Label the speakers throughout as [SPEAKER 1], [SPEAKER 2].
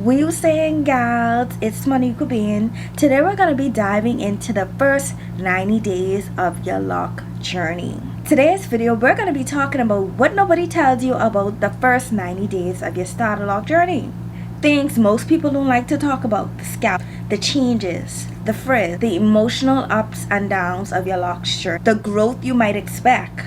[SPEAKER 1] We were saying, gals, it's Monique Bean. Today we're going to be diving into the first 90 days of your lock journey. Today's video, we're going to be talking about what nobody tells you about the first 90 days of your starter lock journey. Things most people don't like to talk about: the scalp, the changes, the frizz, the emotional ups and downs of your lock journey, the growth you might expect,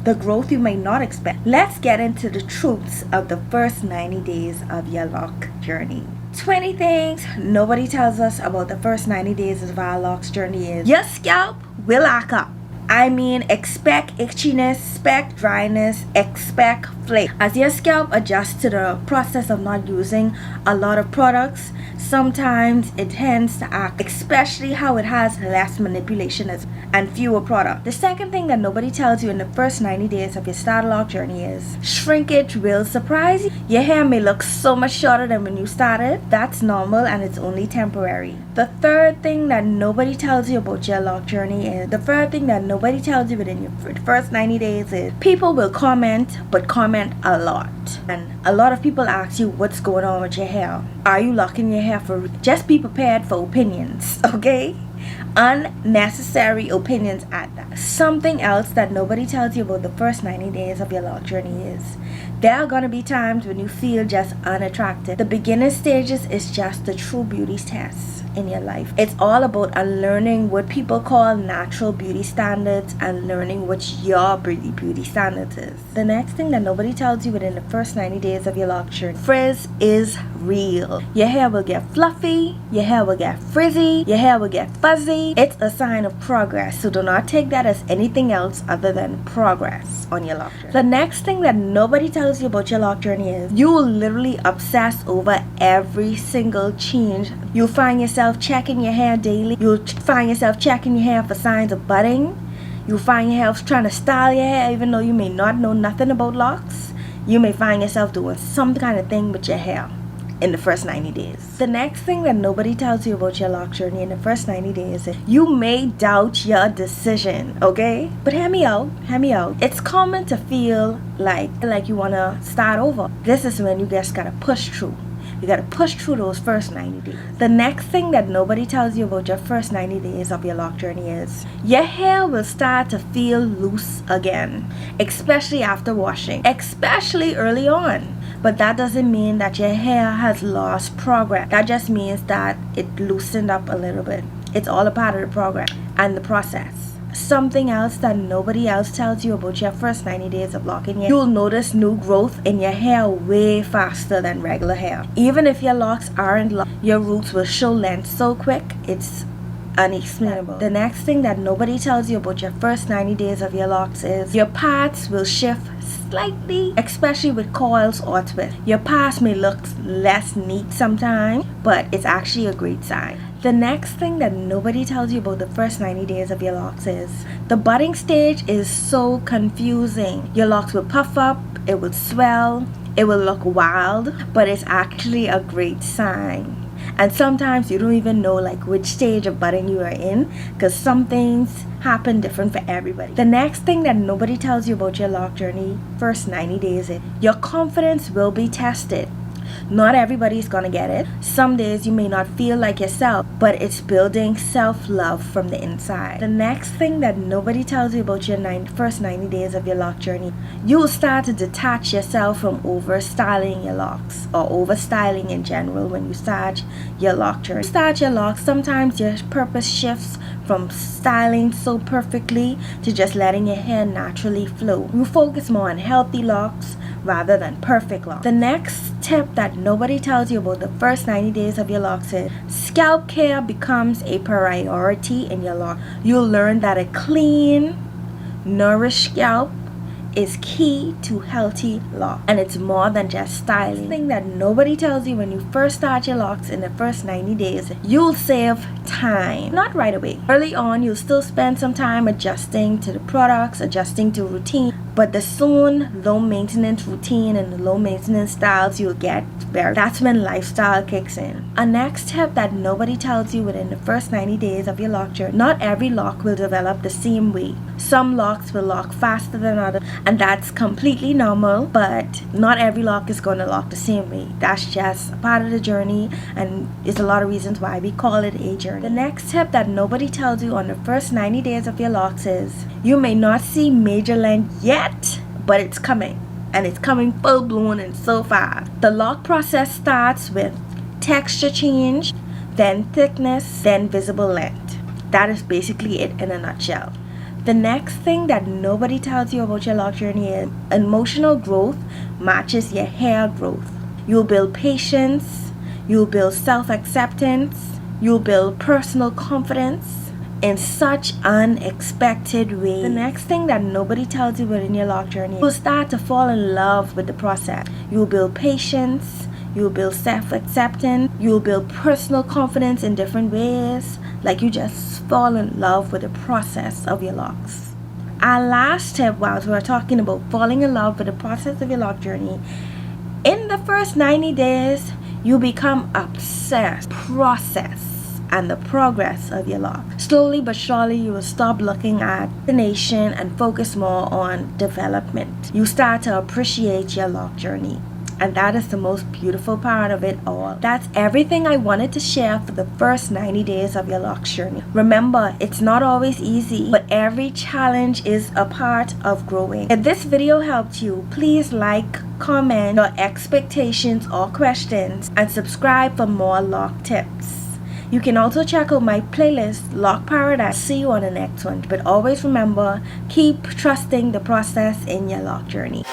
[SPEAKER 1] the growth you may not expect. Let's get into the truths of the first 90 days of your lock journey. 20 things nobody tells us about the first 90 days of our lock's journey is: your scalp will lock up. I mean, expect itchiness, expect dryness, expect flake. As your scalp adjusts to the process of not using a lot of products, sometimes it tends to act, especially how it has less manipulation and fewer products. The second thing that nobody tells you in the first 90 days of your starter lock journey is shrinkage will surprise you. Your hair may look so much shorter than when you started. That's normal and it's only temporary. The third thing that nobody tells you about your lock journey is, nobody tells you within your first 90 days is, people will comment, but comment a lot. And a lot of people ask you what's going on with your hair. Are you locking your hair for? Just be prepared for opinions, okay? Unnecessary opinions at that. Something else that nobody tells you about the first 90 days of your lock journey is, there are going to be times when you feel just unattractive. The beginning stages is just the true beauty test in your life. It's all about unlearning what people call natural beauty standards and learning what your beauty standards is. The next thing that nobody tells you within the first 90 days of your lock journey: frizz is real. Your hair will get fluffy, your hair will get frizzy, your hair will get fuzzy. It's a sign of progress, so do not take that as anything else other than progress on your lock journey. The next thing that nobody tells you about your lock journey is, you will literally obsess over every single change. You'll find yourself checking your hair daily. You'll find yourself checking your hair for signs of budding. You'll find yourself trying to style your hair even though you may not know nothing about locks. You may find yourself doing some kind of thing with your hair in the first 90 days. The next thing that nobody tells you about your lock journey in the first 90 days is, you may doubt your decision, okay? But hear me out. It's common to feel like you want to start over. This is when you just gotta push through. You gotta push through those first 90 days. The next thing that nobody tells you about your first 90 days of your lock journey is, your hair will start to feel loose again, especially after washing, especially early on. But that doesn't mean that your hair has lost progress. That just means that it loosened up a little bit. It's all a part of the progress and the process. Something else that nobody else tells you about your first 90 days of locking your hair: you'll notice new growth in your hair way faster than regular hair. Even if your locks aren't locked, your roots will show length so quick, it's unexplainable. The next thing that nobody tells you about your first 90 days of your locks is, your parts will shift slightly, especially with coils or twists. Your parts may look less neat sometimes, but it's actually a great sign. The next thing that nobody tells you about the first 90 days of your locks is, the budding stage is so confusing. Your locks will puff up, it will swell, it will look wild, but it's actually a great sign. And sometimes you don't even know which stage of budding you are in, because some things happen different for everybody. The next thing that nobody tells you about your lock journey first 90 days is, your confidence will be tested. Not everybody's gonna get it. Some days you may not feel like yourself, but it's building self-love from the inside. The next thing that nobody tells you about your first 90 days of your lock journey, you will start to detach yourself from over-styling your locks, or over-styling in general when you start your lock journey. Start your locks, sometimes your purpose shifts from styling so perfectly to just letting your hair naturally flow. You focus more on healthy locks rather than perfect locks. The next tip that nobody tells you about the first 90 days of your locks is, scalp care becomes a priority in your lock. You'll learn that a clean, nourished scalp is key to healthy locks, and it's more than just styling. The thing that nobody tells you when you first start your locks in the first 90 days, you'll save time. Not right away. Early on, you'll still spend some time adjusting to the products, adjusting to routine, But the soon low maintenance routine and the low maintenance styles you'll get, that's when lifestyle kicks in. A next tip that nobody tells you within the first 90 days of your lock journey: not every lock will develop the same way. Some locks will lock faster than others, and that's completely normal, but not every lock is going to lock the same way. That's just a part of the journey, and it's a lot of reasons why we call it a journey. The next tip that nobody tells you on the first 90 days of your locks is you may not see major length yet, but it's coming. And it's coming full blown and so fast. The lock process starts with texture change, then thickness, then visible length. That is basically it in a nutshell. The next thing that nobody tells you about your lock journey is emotional growth matches your hair growth. You'll build patience, you'll build self-acceptance, you'll build personal confidence in such unexpected ways. The next thing that nobody tells you within your lock journey, you'll start to fall in love with the process. You'll build patience, you'll build self-acceptance, you'll build personal confidence in different ways, like you just fall in love with the process of your locks. Our last tip, whilst we're talking about falling in love with the process of your lock journey, in the first 90 days, you become obsessed process and the progress of your lock. Slowly but surely, you will stop looking at destination and focus more on development. You start to appreciate your lock journey, and that is the most beautiful part of it all. That's everything I wanted to share for the first 90 days of your lock journey. Remember, it's not always easy, but every challenge is a part of growing. If this video helped you, please like, comment your expectations or questions, and subscribe for more lock tips. You can also check out my playlist, Lock Paradise. See you on the next one. But always remember, keep trusting the process in your lock journey.